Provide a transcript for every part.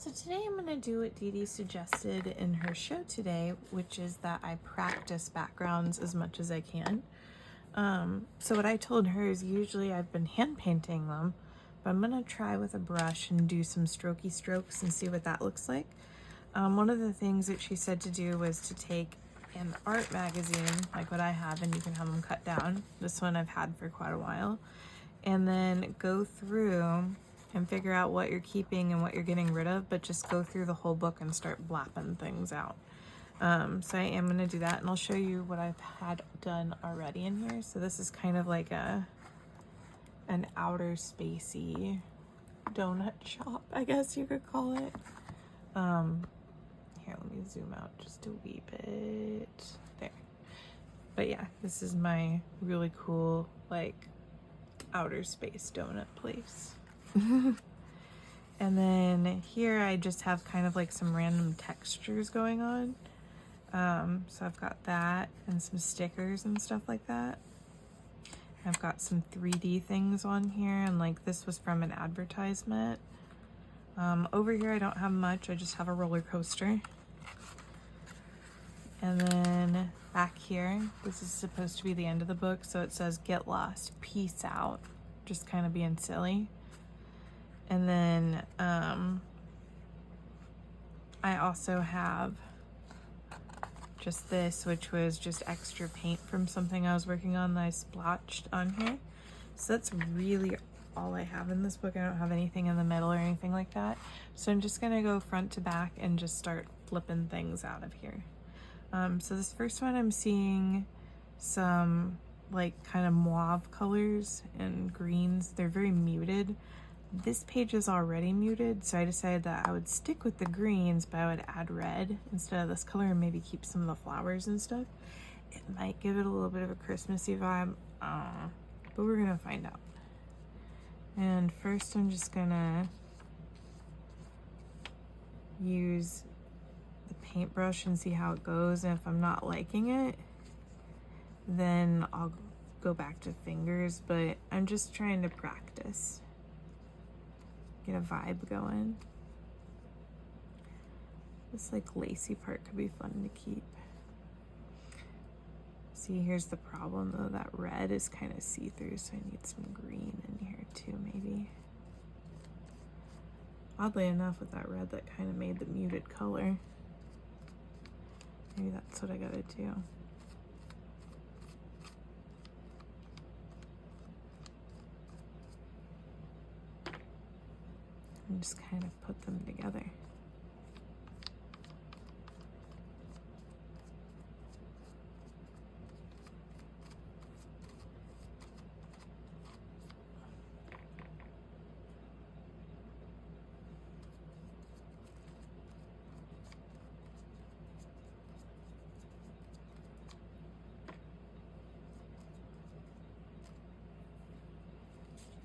So today I'm going to do what Dee Dee suggested in her show today, which is that I practice backgrounds as much as I can. So what I told her is usually I've been hand painting them, but I'm going to try with a brush and do some strokey strokes and see what that looks like. One of the things that she said to do was to take an art magazine, like what I have, and you can have them cut down. This one I've had for quite a while. And then go through and figure out what you're keeping and what you're getting rid of, but just go through the whole book and start blapping things out. So I am going to do that, and I'll show you what I've had done already in here. So this is kind of like an outer spacey donut shop, I guess you could call it. Here, let me zoom out just a wee bit. There. But yeah, this is my really cool, like, outer space donut place. And then here I just have kind of like some random textures going on. So I've got that and some stickers and stuff like that. I've got some 3D things on here, and like this was from an advertisement. Over here I don't have much, I just have a roller coaster. And then back here, this is supposed to be the end of the book, so it says "Get lost, peace out," just kind of being silly. And then I also have just this, which was just extra paint from something I was working on that I splotched on here. So that's really all I have in this book. I don't have anything in the middle or anything like that. So I'm just gonna go front to back and just start flipping things out of here. So this first one, I'm seeing some like kind of mauve colors and greens. They're very muted. This page is already muted, so I decided that I would stick with the greens, but I would add red instead of this color and maybe keep some of the flowers and stuff. It might give it a little bit of a Christmassy vibe, but we're gonna find out. And first I'm just gonna use the paintbrush and see how it goes, and if I'm not liking it, then I'll go back to fingers, but I'm just trying to practice. Get a vibe going. This like lacy part could be fun to keep. See, here's the problem though, that red is kind of see-through, so I need some green in here too, maybe. Oddly enough, with that red, that kind of made the muted color. Maybe that's what I gotta do. And just kind of put them together.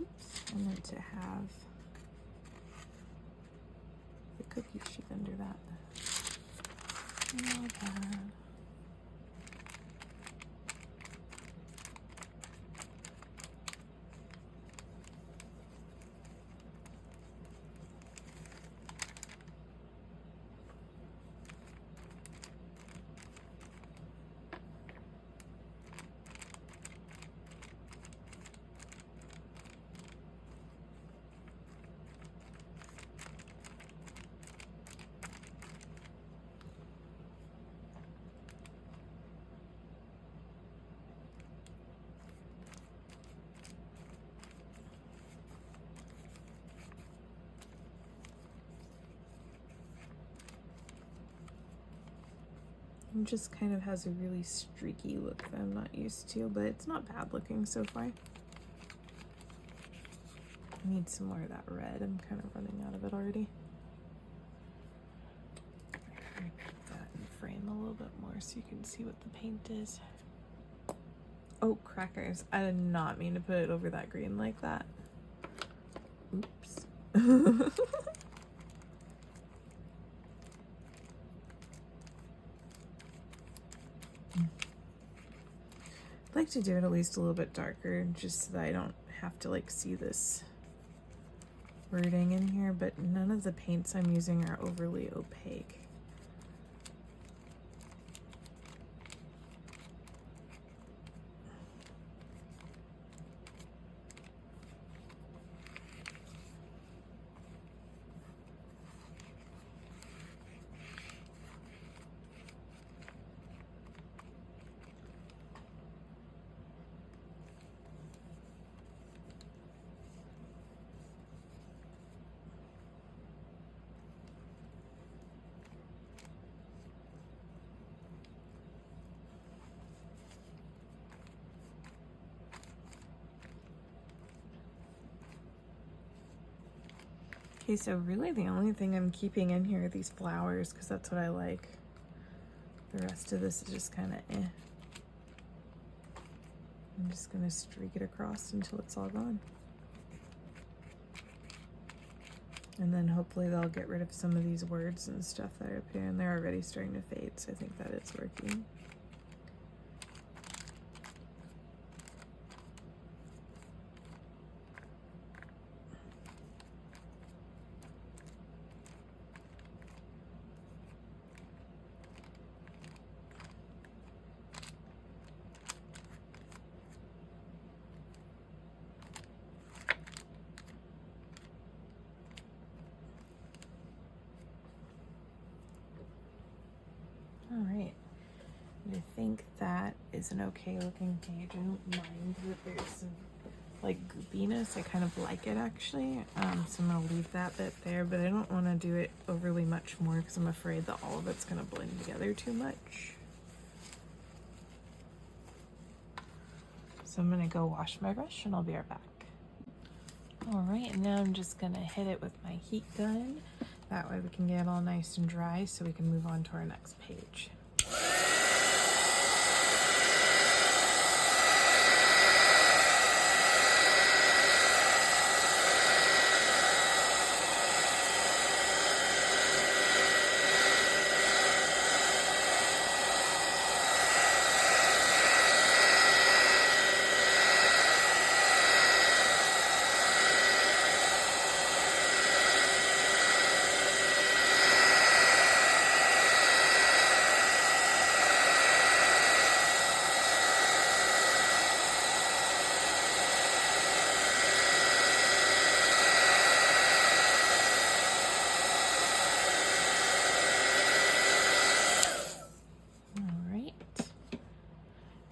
Oops, I meant to have the cookie sheet under that. Oh, bad. It just kind of has a really streaky look that I'm not used to, but it's not bad looking so far. I need some more of that red. I'm kind of running out of it already. Put that in frame a little bit more so you can see what the paint is. Oh, crackers. I did not mean to put it over that green like that. Oops. I like to do it at least a little bit darker, just so that I don't have to like see this wording in here, but none of the paints I'm using are overly opaque. Okay, so really the only thing I'm keeping in here are these flowers because that's what I like. The rest of this is just kind of eh. I'm just gonna streak it across until it's all gone. And then hopefully they'll get rid of some of these words and stuff that are up here, and they're already starting to fade, so I think that it's working. All right, I think that is an okay looking page. I don't mind that there's some like goopiness. I kind of like it actually. So I'm gonna leave that bit there, but I don't want to do it overly much more because I'm afraid that all of it's gonna blend together too much. So I'm gonna go wash my brush and I'll be right back. All right, and now I'm just gonna hit it with my heat gun. That way we can get it all nice and dry so we can move on to our next page.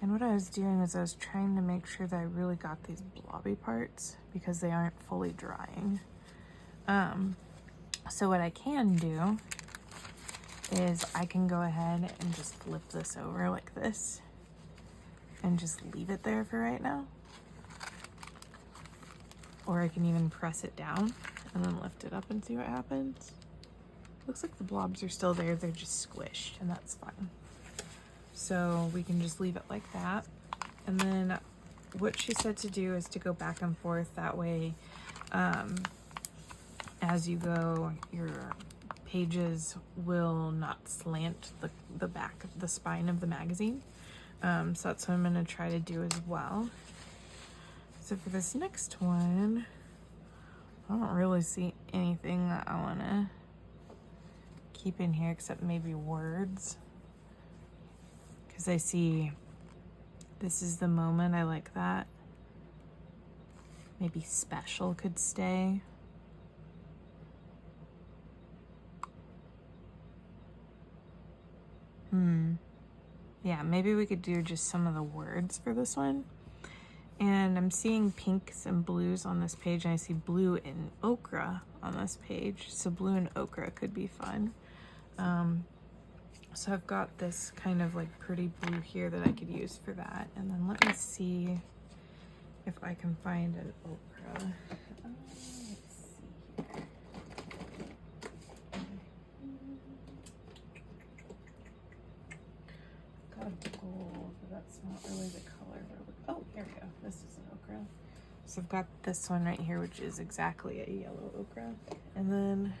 What I was doing is I was trying to make sure that I really got these blobby parts because they aren't fully drying. So what I can do is I can go ahead and just flip this over like this and just leave it there for right now. Or I can even press it down and then lift it up and see what happens. Looks like the blobs are still there, they're just squished, and that's fine. So we can just leave it like that. And then what she said to do is to go back and forth. That way, as you go, your pages will not slant the back of the spine of the magazine. So that's what I'm gonna try to do as well. So for this next one, I don't really see anything that I wanna keep in here except maybe words. Because I see this is the moment, I like that. Maybe special could stay. Yeah, maybe we could do just some of the words for this one. And I'm seeing pinks and blues on this page, and I see blue and ochre on this page. So blue and ochre could be fun. So I've got this kind of like pretty blue here that I could use for that. And then let me see if I can find an ochre. Let's see here. I've got a gold, but that's not really the color. Oh, here we go. This is an ochre. So I've got this one right here, which is exactly a yellow ochre. And then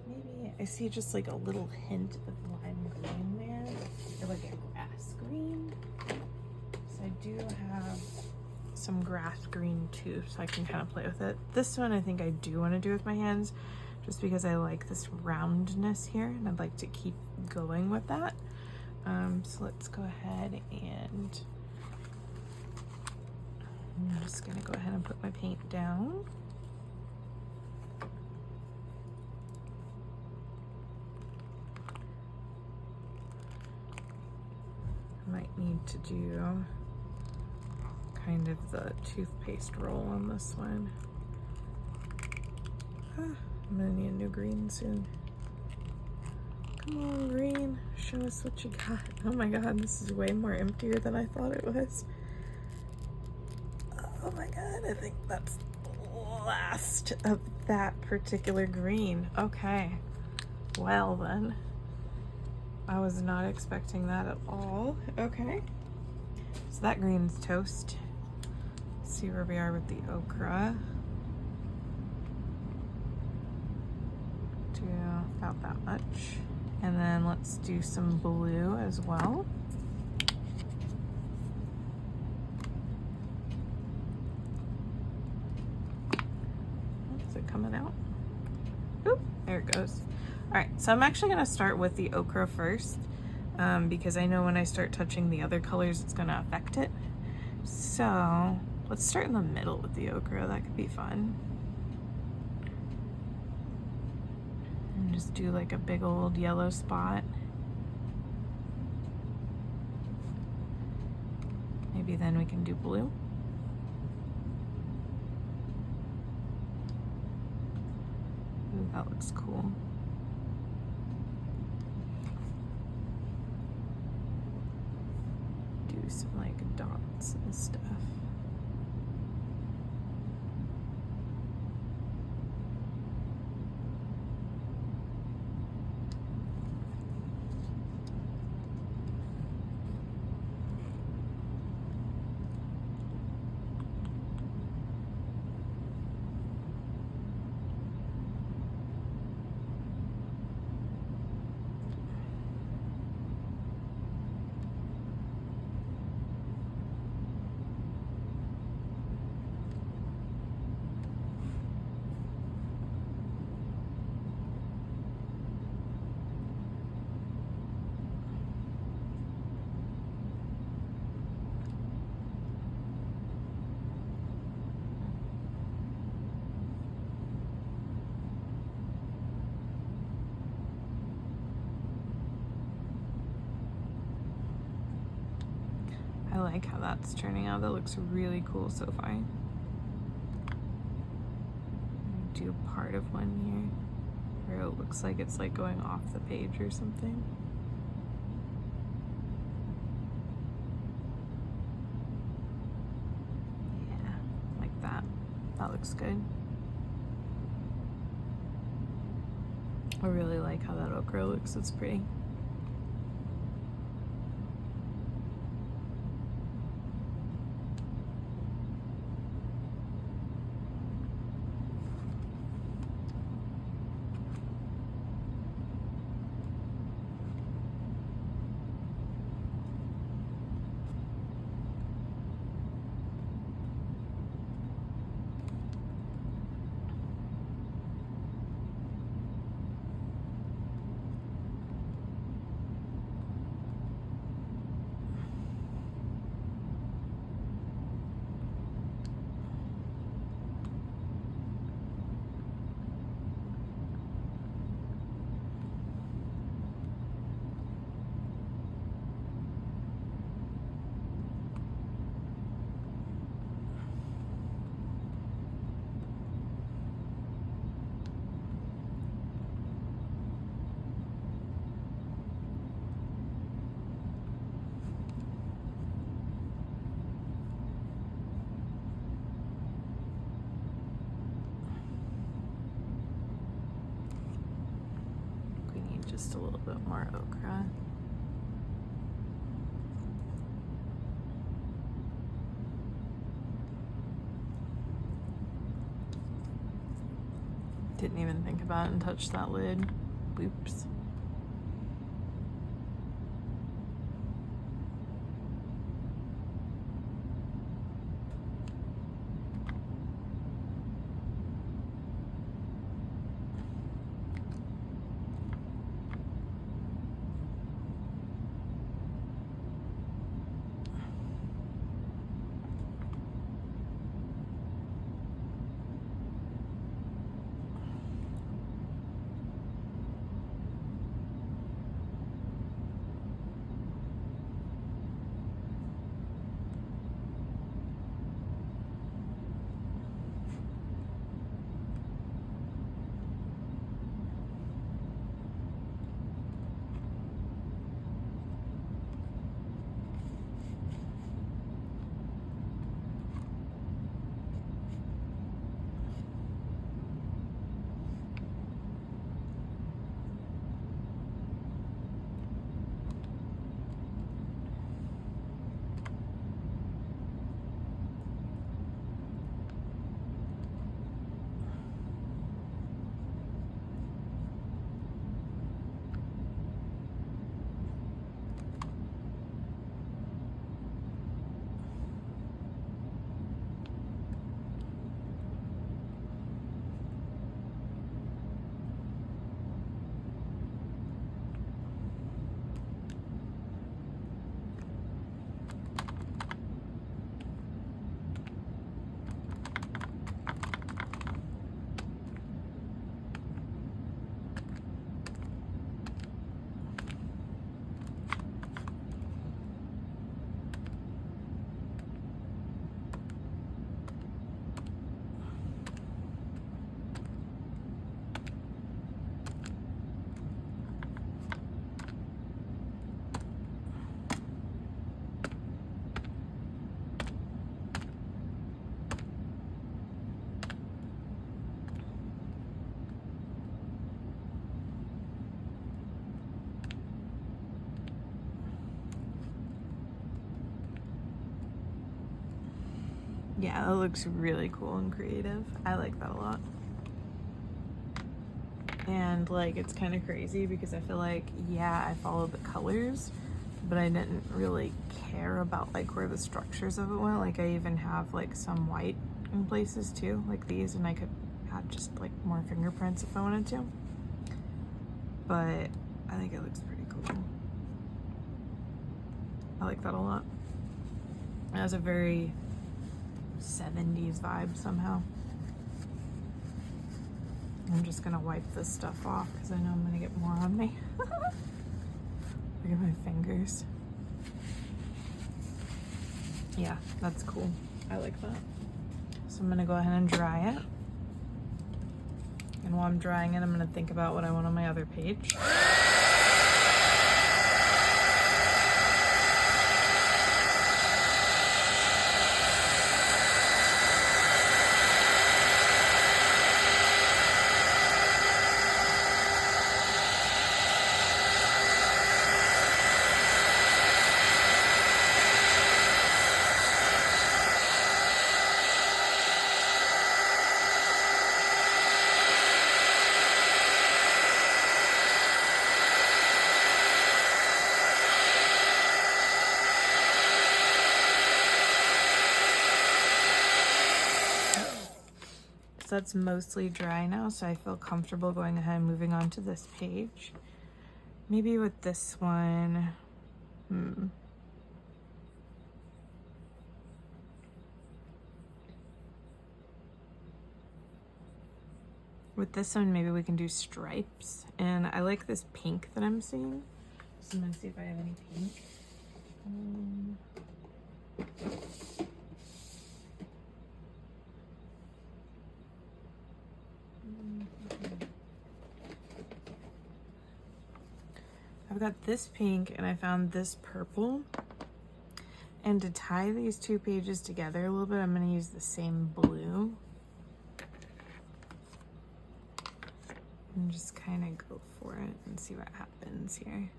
maybe I see just like a little hint of lime green there, or like a grass green. So I do have some grass green too, so I can kind of play with it. This one I think I do want to do with my hands, just because I like this roundness here, and I'd like to keep going with that. So let's go ahead and I'm just gonna go ahead and put my paint down. I might need to do kind of the toothpaste roll on this one. I'm gonna need a new green soon. Come on, green, show us what you got. Oh my god, this is way more emptier than I thought it was. Oh my god, I think that's the last of that particular green. Okay, well then. I was not expecting that at all. Okay, so that green's toast. Let's see where we are with the ochre. Do about that much. And then let's do some blue as well. Is it coming out? Oop, there it goes. All right, so I'm actually gonna start with the ochre first, because I know when I start touching the other colors, it's gonna affect it. So let's start in the middle with the ochre. That could be fun. And just do like a big old yellow spot. Maybe then we can do blue. Ooh, that looks cool. Do some like dots and stuff. I like how that's turning out. That looks really cool so far. Do part of one here where it looks like it's like going off the page or something. Yeah, like that. That looks good. I really like how that ochre looks. It's pretty. Just a little bit more ochre. Didn't even think about it and touch that lid. Oops. Yeah, that looks really cool and creative. I like that a lot. And like, it's kind of crazy because I feel like, yeah, I follow the colors, but I didn't really care about like where the structures of it went. Like I even have like some white in places too, like these, and I could add just like more fingerprints if I wanted to. But I think it looks pretty cool. I like that a lot. It has a very 70s vibe somehow. I'm just gonna wipe this stuff off because I know I'm gonna get more on me. Look at my fingers. Yeah, that's cool. I like that. So I'm gonna go ahead and dry it. And while I'm drying it, I'm gonna think about what I want on my other page. So that's mostly dry now, so I feel comfortable going ahead and moving on to this page. Maybe with this one, With this one, maybe we can do stripes. And I like this pink that I'm seeing. So I'm gonna see if I have any pink. I've got this pink and I found this purple. And to tie these two pages together a little bit, I'm gonna use the same blue. And just kind of go for it and see what happens here.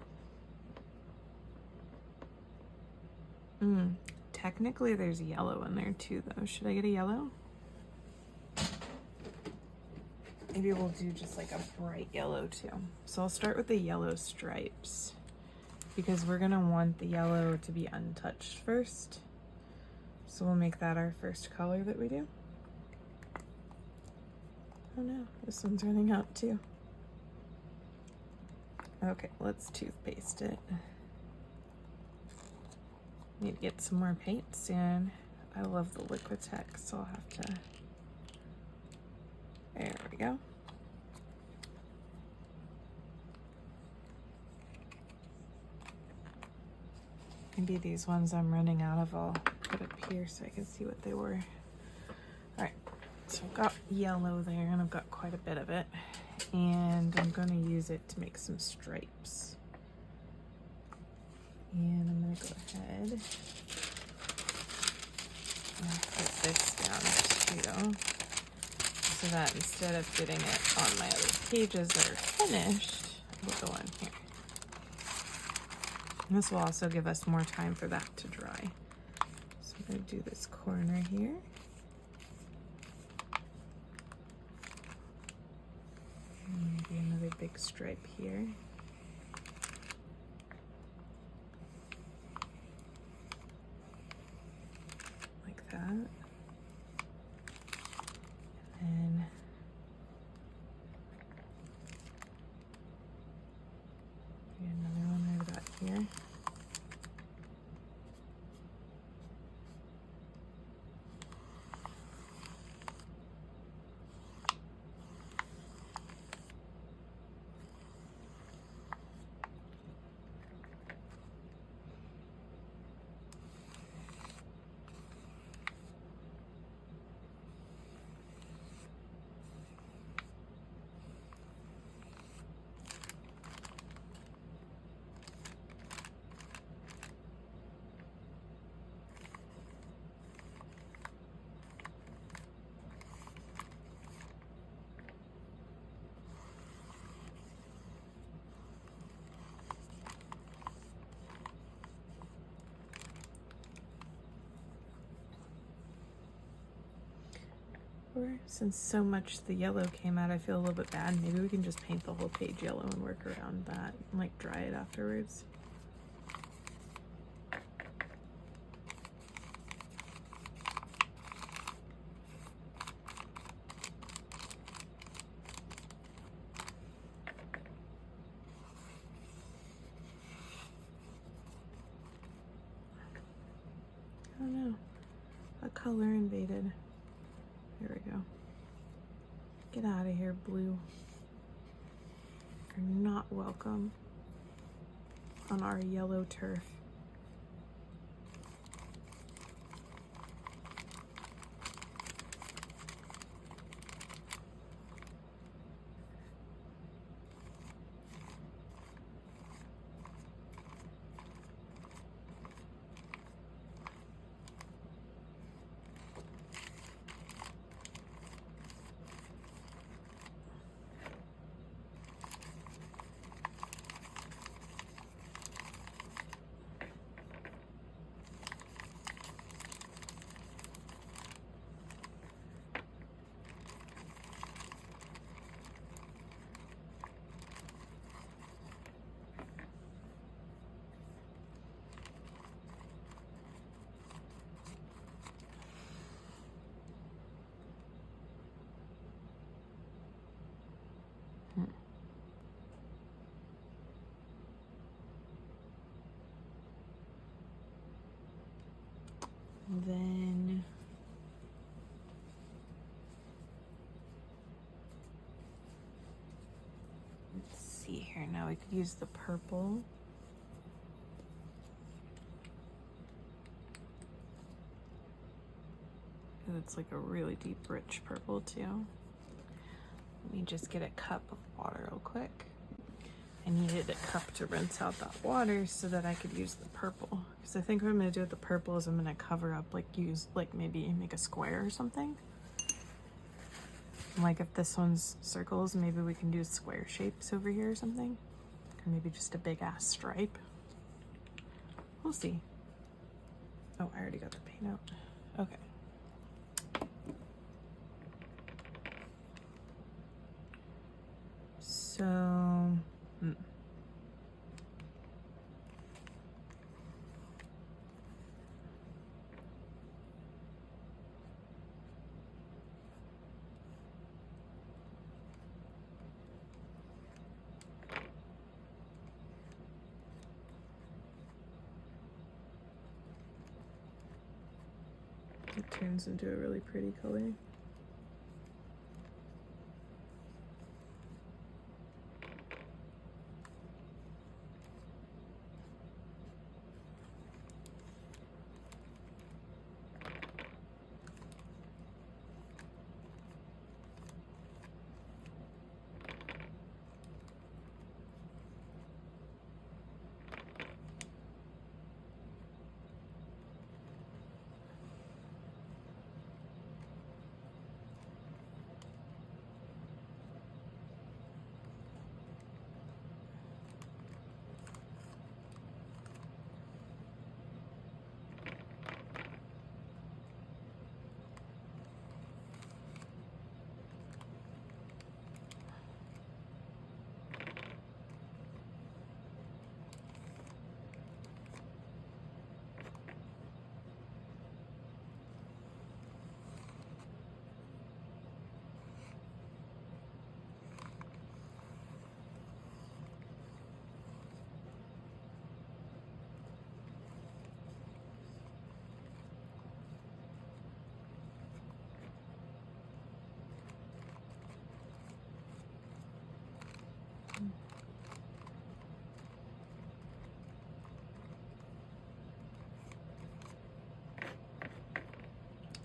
Technically there's yellow in there too though. Should I get a yellow? Maybe we'll do just like a bright yellow too. So I'll start with the yellow stripes because we're gonna want the yellow to be untouched first. So we'll make that our first color that we do. Oh no, this one's running out too. Okay, let's toothpaste it. Need to get some more paint soon. I love the Liquitex, so I'll have to. There we go. Maybe these ones I'm running out of, I'll put up here so I can see what they were. All right, so I've got yellow there and I've got quite a bit of it. And I'm gonna use it to make some stripes. And I'm gonna go ahead and put this down too, so that instead of getting it on my other pages that are finished, it'll go on here. And this will also give us more time for that to dry. So I'm gonna do this corner here. And maybe another big stripe here. That. And another one I've got here. for. Since so much the yellow came out, I feel a little bit bad. Maybe we can just paint the whole page yellow and work around that and like dry it afterwards. I don't know. A color invaded. There we go. Get out of here, blue. You're not welcome on our yellow turf. Then let's see here. Now we could use the purple. It's like a really deep, rich purple too. Let me just get a cup of water real quick. I needed a cup to rinse out that water so that I could use the purple. Because I think what I'm going to do with the purple is I'm going to cover up, like use, like maybe make a square or something. Like if this one's circles, maybe we can do square shapes over here or something. Or maybe just a big ass stripe. We'll see. Oh, I already got the paint out. Okay. So, it turns into a really pretty color.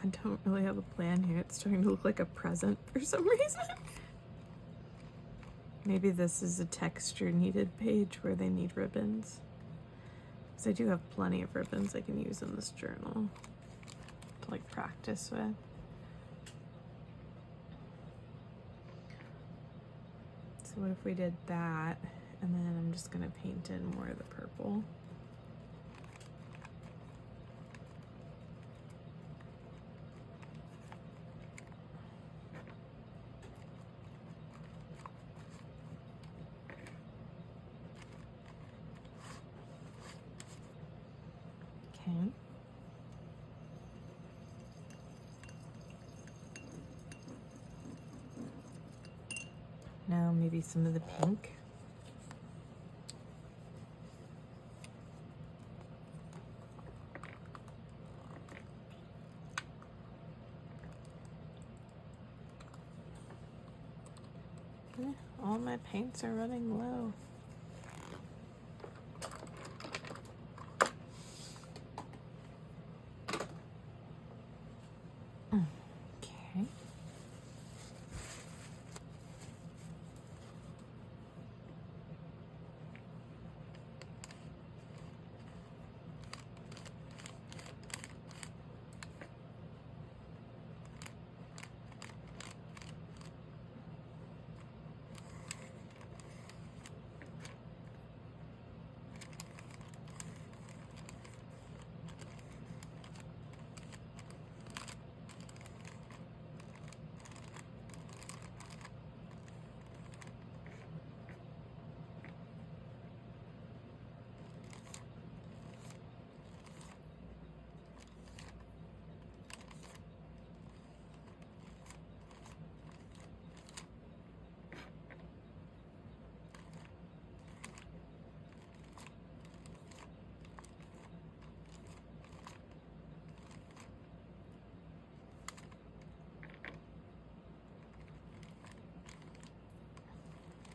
I don't really have a plan here. It's starting to look like a present for some reason. Maybe this is a texture needed page where they need ribbons. Because I do have plenty of ribbons I can use in this journal to like practice with. So what if we did that, and then I'm just gonna paint in more of the purple. Now maybe some of the pink. All my paints are running low. Okay.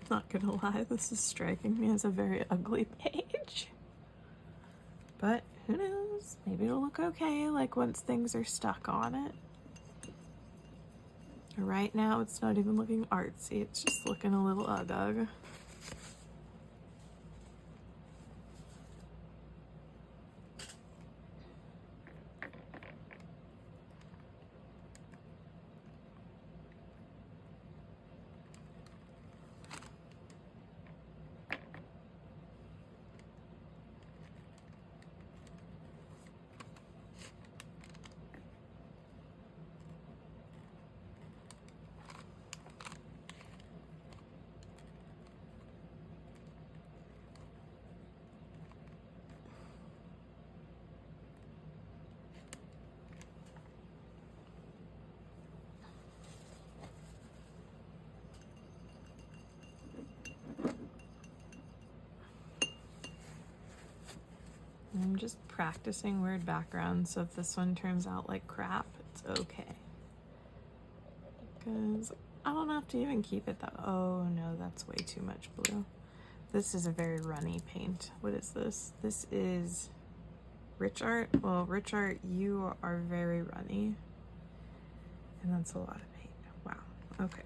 Not gonna lie, this is striking me as a very ugly page. But who knows? Maybe it'll look okay, like once things are stuck on it. Right now, it's not even looking artsy, it's just looking a little ugh. I'm just practicing weird backgrounds, so if this one turns out like crap, it's okay. Because I don't have to even keep it that. Oh no, that's way too much blue. This is a very runny paint. What is this? This is Rich Art. Well, Rich Art, you are very runny. And that's a lot of paint. Wow. Okay.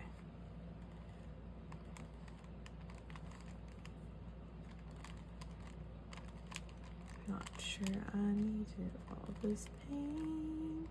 Not sure I needed all this paint.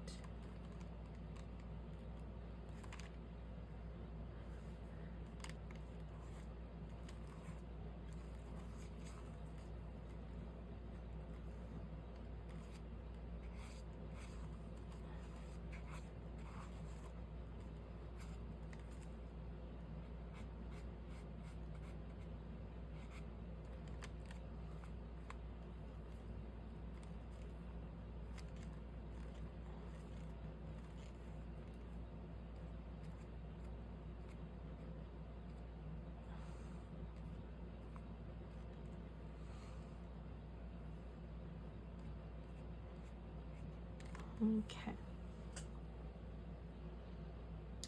Okay.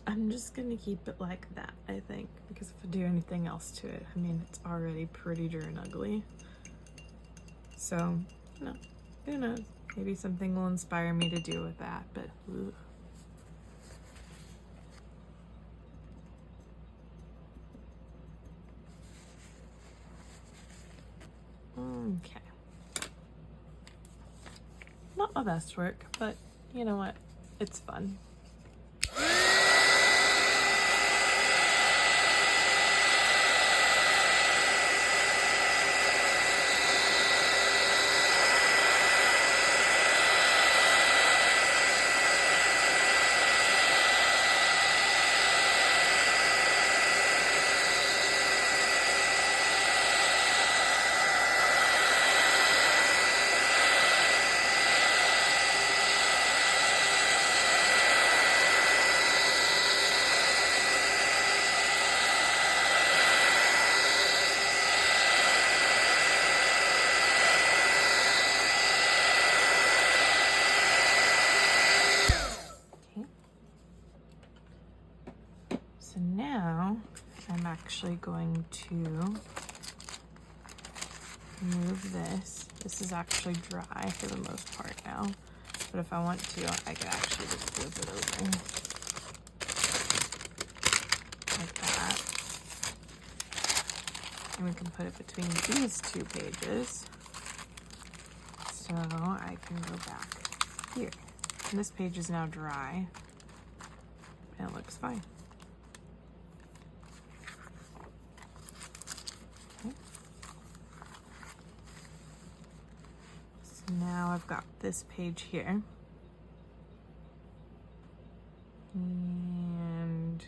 I'm just gonna keep it like that, I think, because if I do anything else to it, I mean, it's already pretty darn ugly. So, no, who knows? Maybe something will inspire me to do with that, but ugh. Okay. Not my best work, but you know what? It's fun. So now I'm actually going to remove this. This is actually dry for the most part now, but if I want to, I could actually just flip it over like that. And we can put it between these two pages. So I can go back here. And this page is now dry, and it looks fine. Okay. So now I've got this page here. And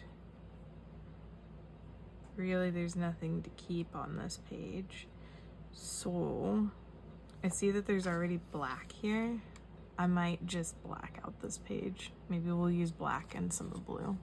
really there's nothing to keep on this page. So I see that there's already black here. I might just black out this page. Maybe we'll use black and some of the blue.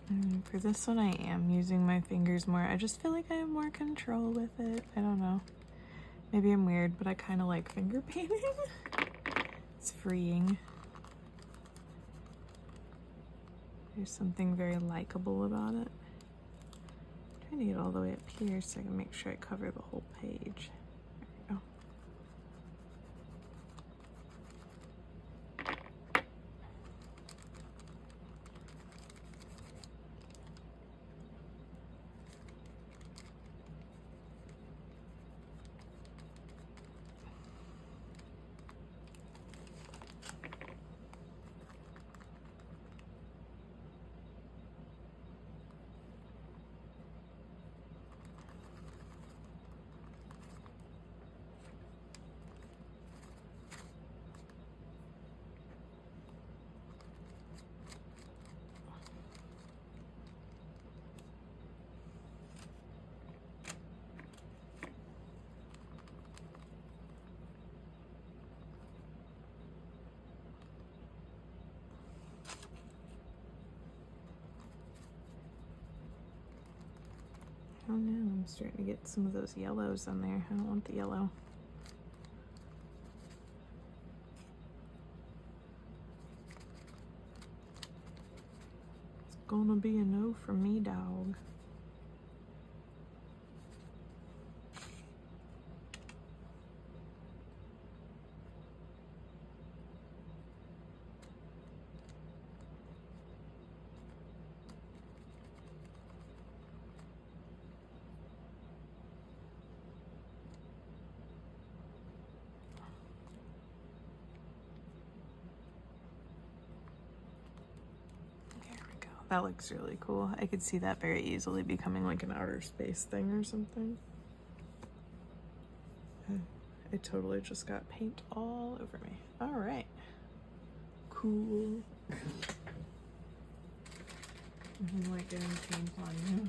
And for this one, I am using my fingers more. I just feel like I have more control with it. I don't know. Maybe I'm weird, but I kind of like finger painting. It's freeing. There's something very likable about it. I'm trying to get all the way up here so I can make sure I cover the whole page. There we go. Oh no, I'm starting to get some of those yellows on there. I don't want the yellow. It's gonna be a no from me, dog. That looks really cool. I could see that very easily becoming like an outer space thing or something. I totally just got paint all over me. All right. Cool. I like getting paint on you.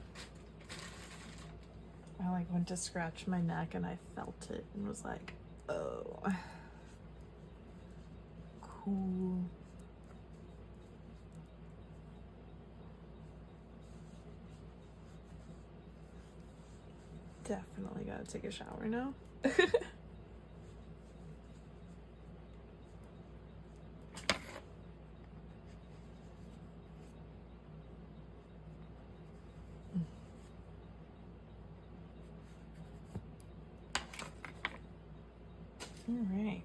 I like went to scratch my neck and I felt it and was like, oh. Cool. Definitely gotta take a shower now. All right.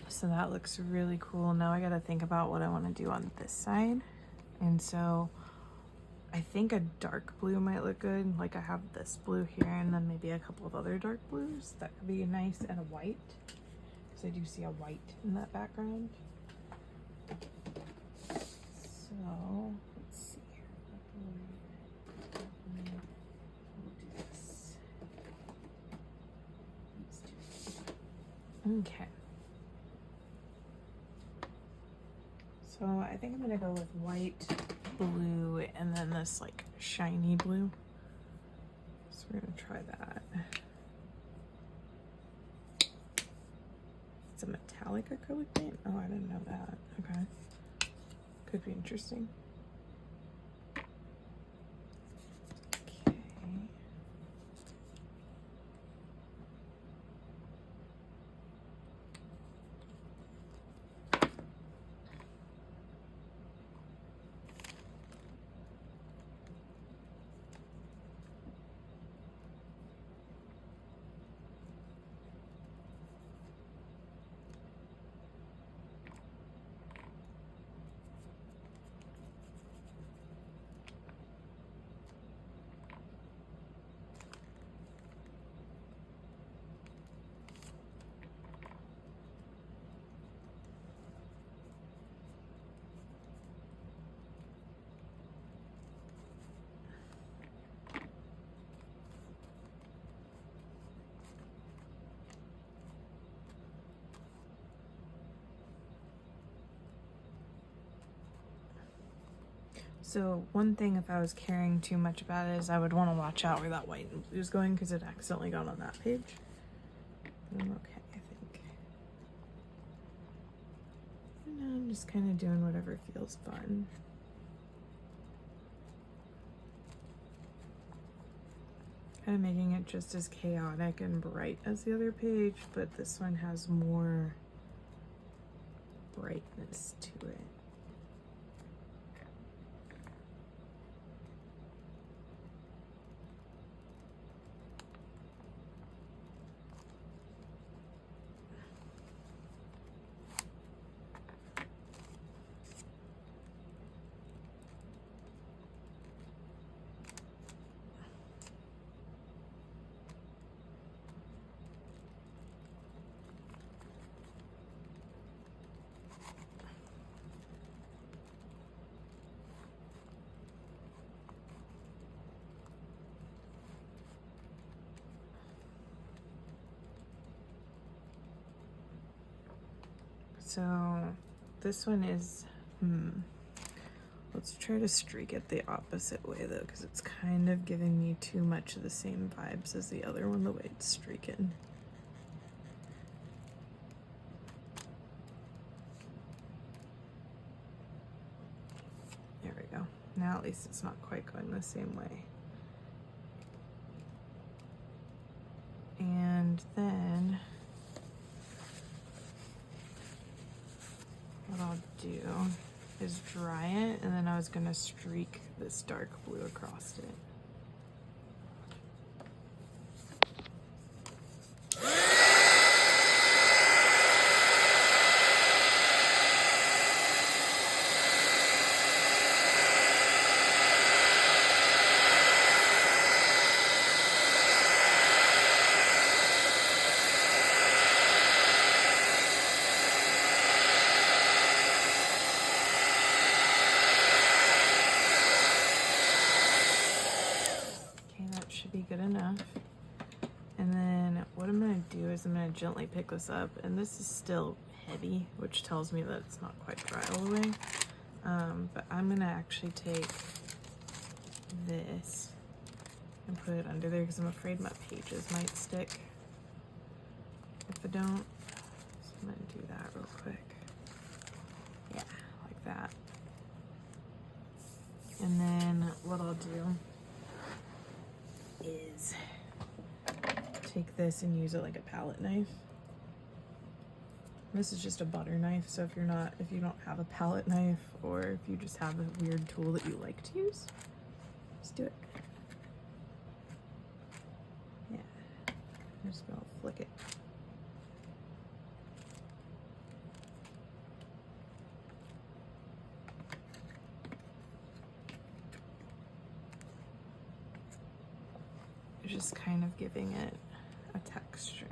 So that looks really cool. Now I gotta think about what I want to do on this side. And so I think a dark blue might look good. Like I have this blue here and then maybe a couple of other dark blues. That could be nice, and a white. because I do see a white in that background. So let's see here. We'll do this. Okay. So I think I'm gonna go with white, blue, and then this like shiny blue. So we're gonna try that. It's a metallic acrylic paint? Oh, I didn't know that. Okay. Could be interesting. Okay. So one thing, if I was caring too much about it, is I would want to watch out where that white and blue is going because it accidentally got on that page. I'm okay, I think. And now I'm just kind of doing whatever feels fun. Kind of making it just as chaotic and bright as the other page, but this one has more brightness to it. So this one is, let's try to streak it the opposite way though, because it's kind of giving me too much of the same vibes as the other one, the way it's streaking. There we go. Now at least it's not quite going the same way. And then what I'll do is dry it, and then I was gonna streak this dark blue across it. Be good enough. And then what I'm going to do is I'm going to gently pick this up, and this is still heavy, which tells me that it's not quite dry all the way. But I'm going to actually take this and put it under there because I'm afraid my pages might stick if I don't. So I'm going to do that real quick. Yeah, like that. And then what I'll do is take this and use it like a palette knife. This is just a butter knife, so if you don't have a palette knife, or if you just have a weird tool that you like to use, just do it. Yeah, I'm just gonna flick it. Just kind of giving it a texture.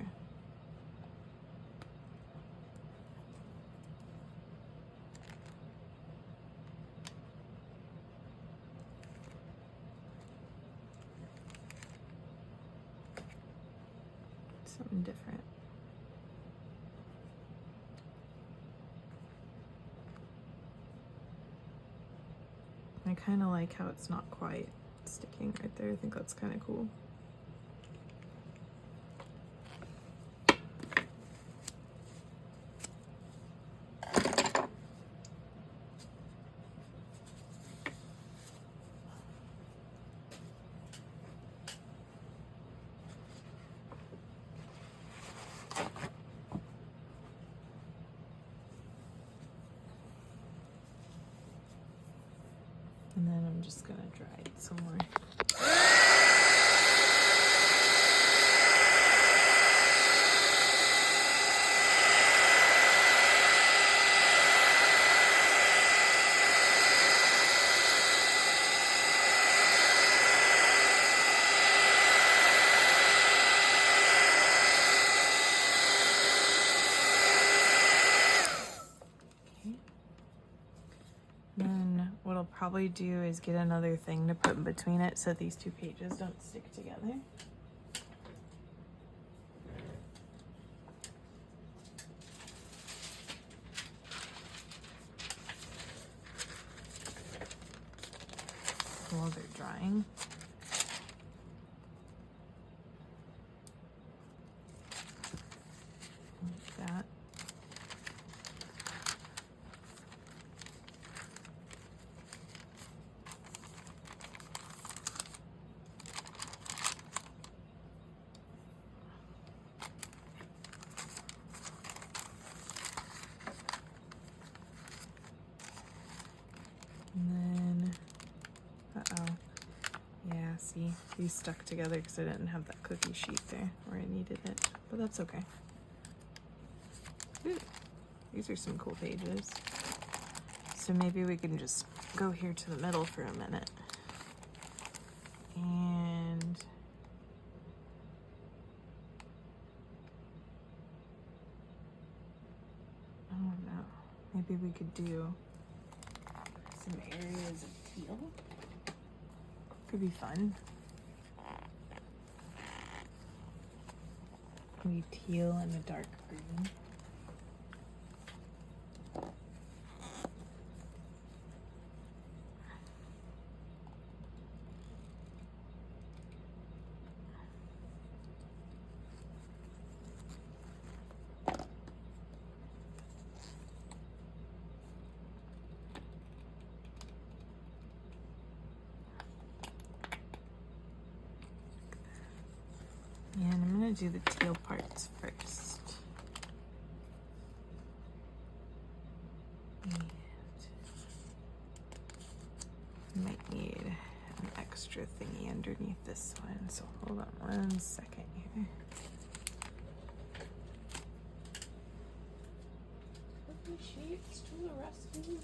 Something different. I kind of like how it's not quite sticking right there. I think that's kind of cool. And then I'm just gonna dry it some more. Then what I'll probably do is get another thing to put in between it so these two pages don't stick together. While they're drying. Like that. And then, uh-oh. Yeah, see, these stuck together because I didn't have that cookie sheet there where I needed it, but that's okay. Ooh, these are some cool pages. So maybe we can just go here to the middle for a minute. And I don't know, maybe we could do some areas of teal. Could be fun. Maybe teal and a dark green. And I'm gonna do the teal parts first. And I might need an extra thingy underneath this one, so hold on 1 second here. Cookie sheets to the rescue.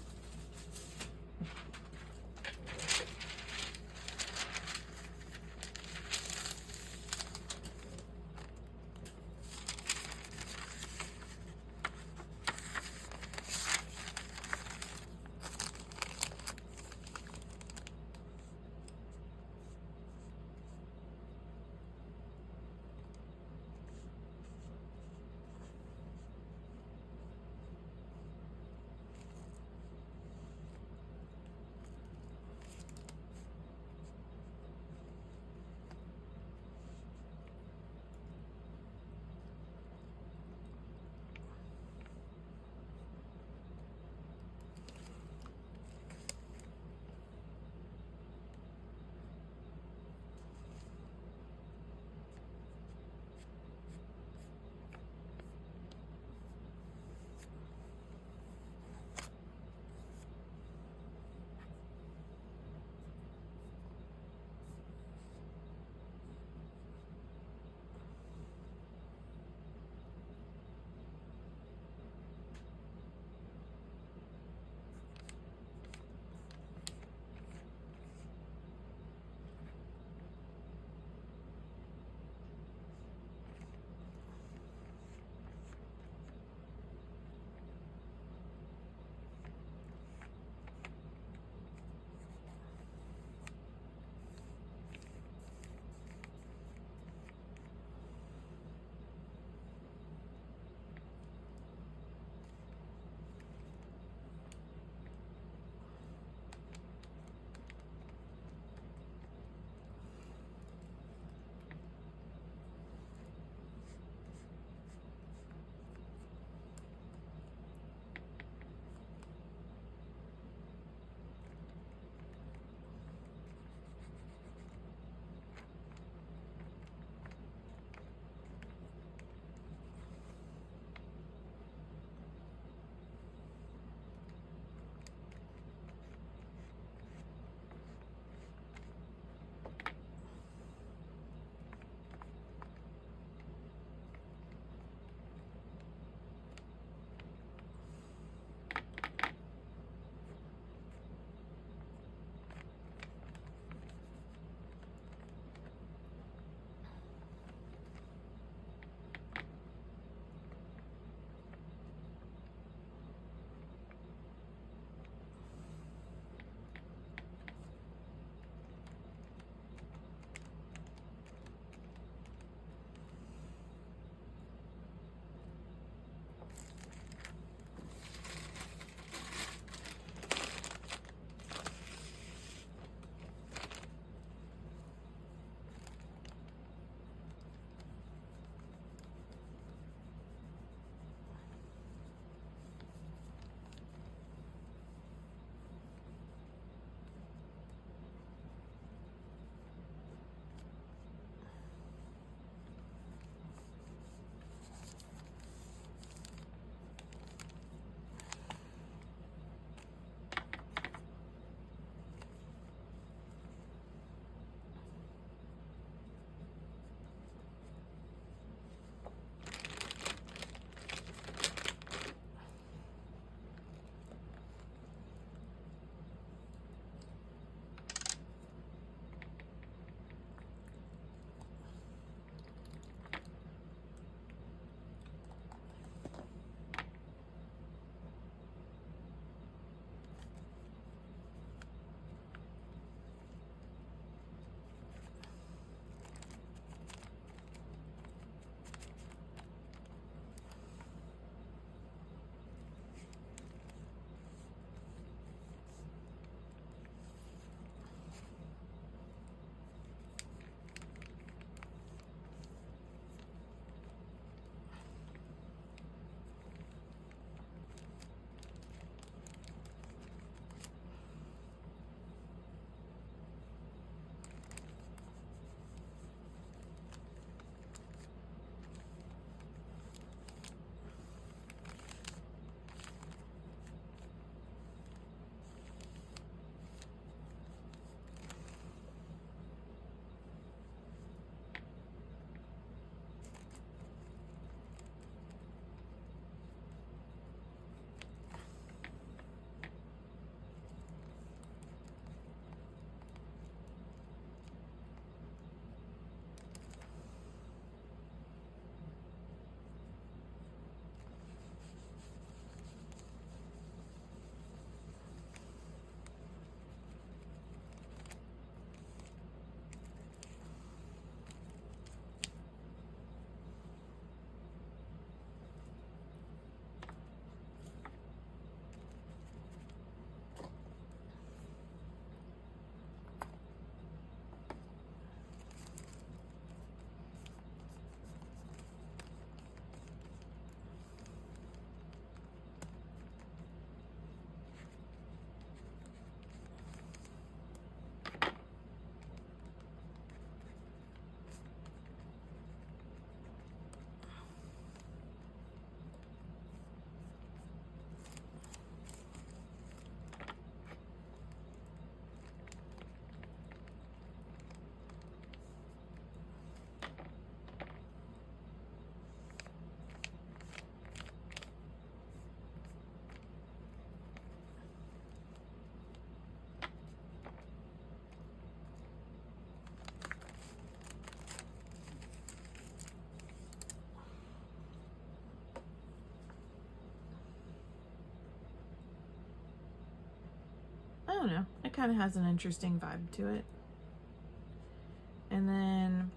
don't know. It kind of has an interesting vibe to it. And then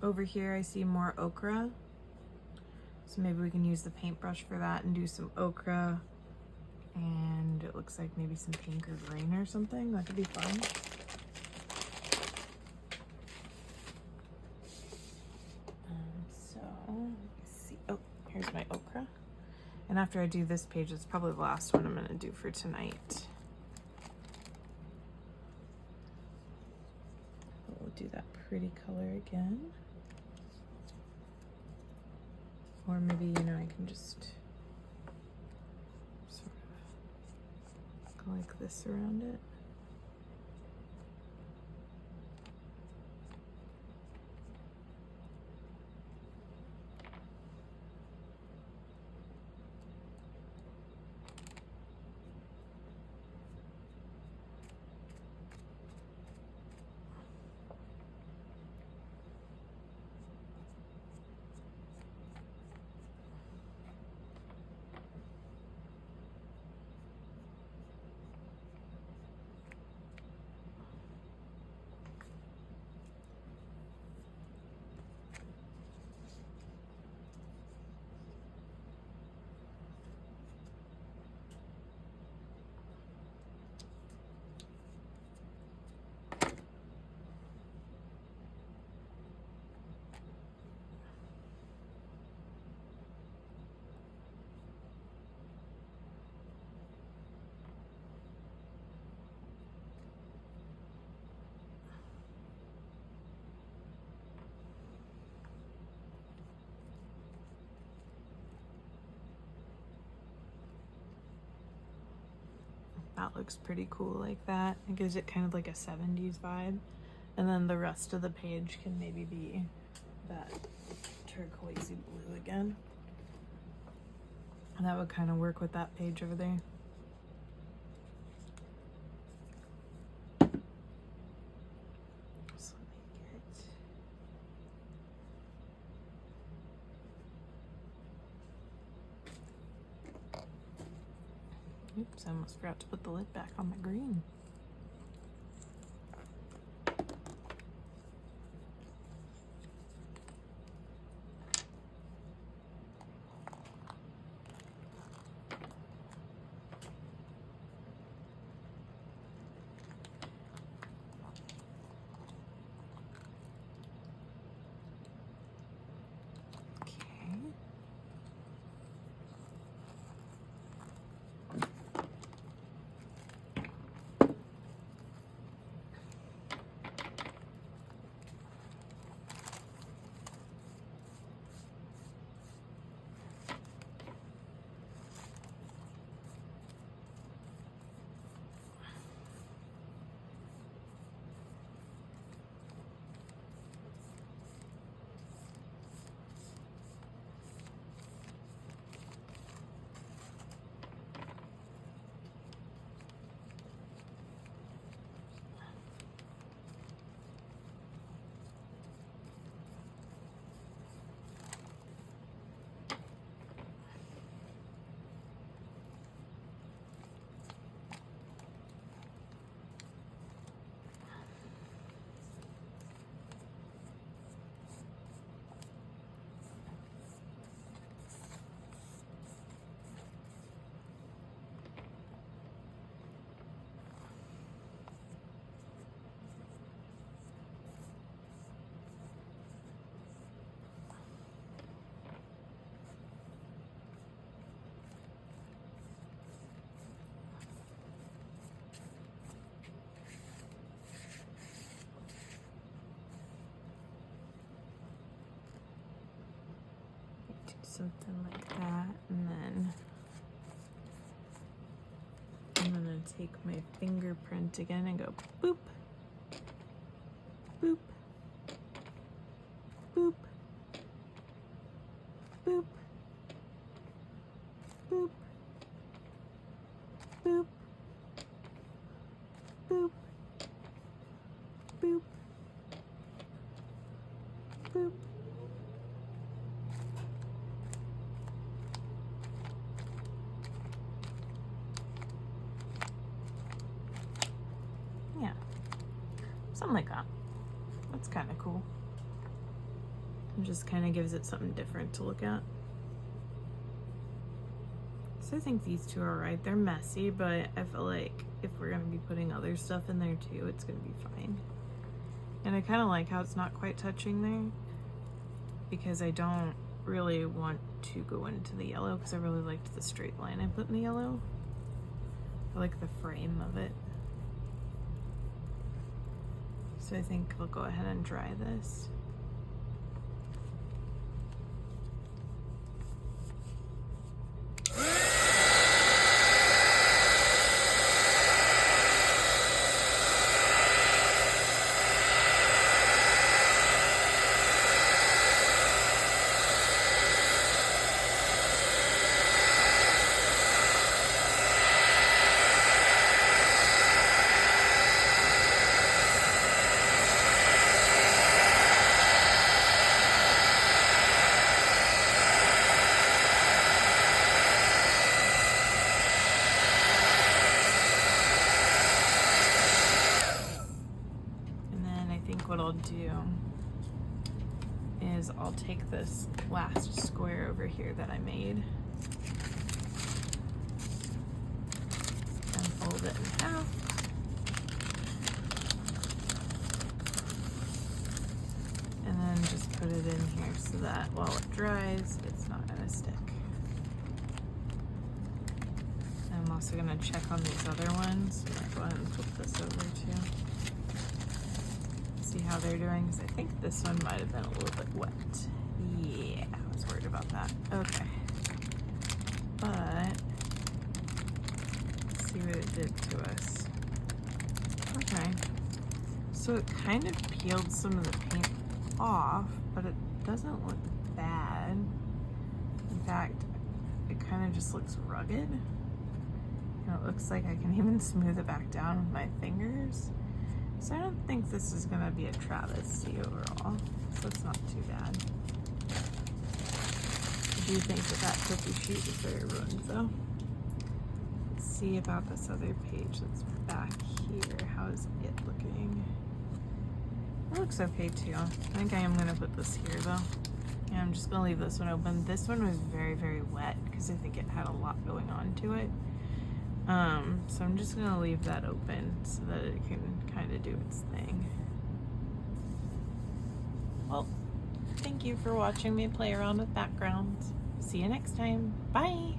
over here I see more ochre. So maybe we can use the paintbrush for that and do some ochre. And it looks like maybe some pink or green or something. That could be fun. So let's see. Oh, here's my ochre. And after I do this page, it's probably the last one I'm going to do for tonight. We'll do that pretty color again. Or maybe, you know, I can just sort of go like this around it. That looks pretty cool like that. It gives it kind of like a 70s vibe. And then the rest of the page can maybe be that turquoisey blue again. And that would kind of work with that page over there. So let me get... Oops, I almost forgot to put the lid back on my green. Something like that, and then I'm gonna take my fingerprint again and go boop, boop, boop, boop, boop, boop, boop, boop, boop. Something like that. That's kind of cool. It just kind of gives it something different to look at. So I think these two are right. They're messy, but I feel like if we're going to be putting other stuff in there too, it's going to be fine. And I kind of like how it's not quite touching there, because I don't really want to go into the yellow, because I really liked the straight line I put in the yellow. I like the frame of it. So I think I'll go ahead and dry this. What I'll do is I'll take this last square over here that I made and fold it in half. And then just put it in here so that while it dries, it's not gonna stick. And I'm also gonna check on these other ones. So I'm gonna go ahead and flip this over too. See how they're doing, because I think this one might have been a little bit wet. Yeah, I was worried about that. Okay. But let's see what it did to us. Okay. So it kind of peeled some of the paint off, but it doesn't look bad. In fact, it kind of just looks rugged. And it looks like I can even smooth it back down with my fingers. So I don't think this is going to be a travesty overall, so it's not too bad. I do think that cookie sheet is very ruined though. Let's see about this other page that's back here. How is it looking? It looks okay too. I think I am going to put this here though. Yeah, I'm just going to leave this one open. This one was very, very wet because I think it had a lot going on to it. So I'm just gonna leave that open so that it can kind of do its thing. Well, thank you for watching me play around with backgrounds. See you next time. Bye!